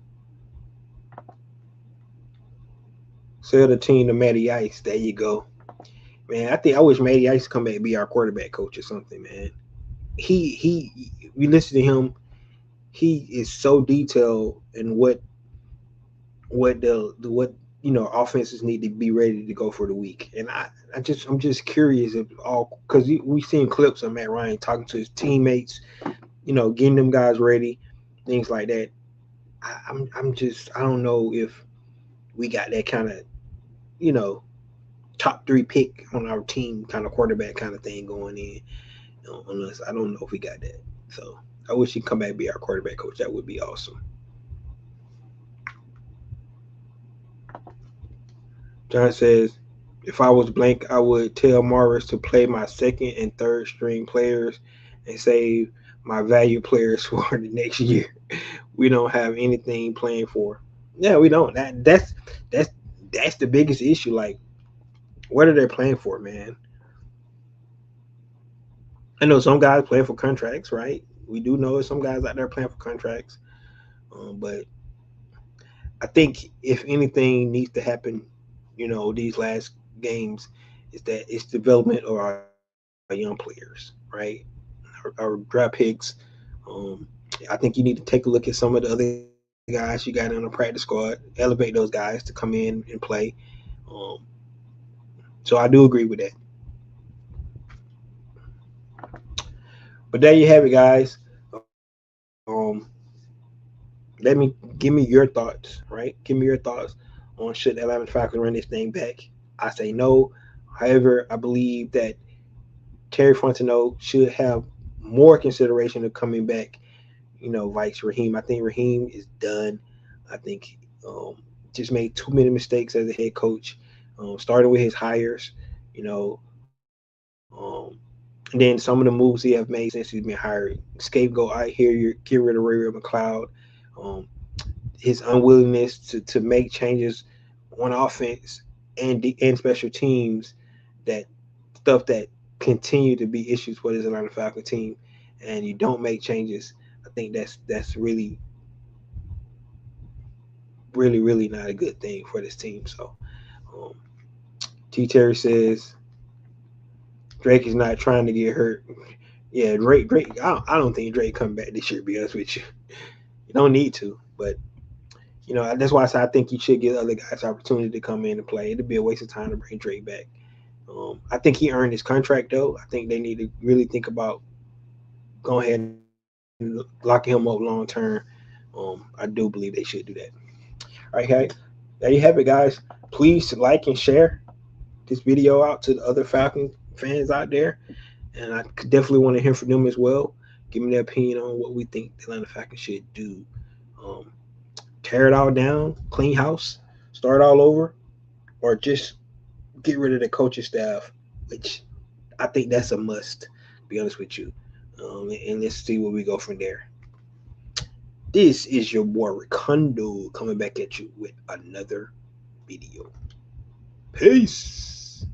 Sell the team to Matty Ice. There you go. Man, I wish Matty Ice come back and be our quarterback coach or something, man. We listen to him. He is so detailed in what offenses need to be ready to go for the week. And I'm just curious if all because we seen clips of Matt Ryan talking to his teammates, getting them guys ready, things like that. I don't know if we got that kind of you know top 3 pick on our team kind of quarterback kind of thing going in on us. I don't know if we got that. So I wish he'd come back and be our quarterback coach. That would be awesome. John says If I was blank, I would tell Morris to play my second and third string players and save my value players for the next year. We don't have anything playing for. Yeah, we don't. That's that's the biggest issue. Like, what are they playing for, man? I know some guys playing for contracts, right? We do know some guys out there playing for contracts. But I think if anything needs to happen, these last games, is that it's development of our young players, right? Our draft picks. Um, I think you need to take a look at some of the other guys you got on the practice squad, elevate those guys to come in and play. Um, so I do agree with that. But there you have it, guys. Um, give me your thoughts, right? Give me your thoughts on should the Atlanta Falcons run this thing back. I say no. However, I believe that Terry Fontenot should have more consideration of coming back, vice Raheem. I think Raheem is done. I think just made too many mistakes as a head coach, starting with his hires, you know, and then some of the moves he have made since he's been hired. Scapegoat, I hear you. Get rid of Ray McLeod. Um, his unwillingness to make changes on offense and special teams, that stuff that continue to be issues for this Atlanta Falcon team, and you don't make changes. I think that's really not a good thing for this team. So, um, T. Terry says Drake is not trying to get hurt. Yeah, Drake. I don't think Drake come back this year. To be honest with you, you don't need to. But that's why I said I think you should give other guys opportunity to come in and play. It'd be a waste of time to bring Drake back. I think he earned his contract though. I think they need to really think about going ahead and locking him up long term. I do believe they should do that. All right, guys. There you have it, guys. Please like and share this video out to the other Falcon fans out there, and I definitely want to hear from them as well. Give me their opinion on what we think the Atlanta Falcons should do. Um, Tear it all down, clean house, start all over, or just get rid of the coaching staff, which I think that's a must. To be honest with you, and let's see where we go from there. This is your boy Ricondo coming back at you with another video. Peace.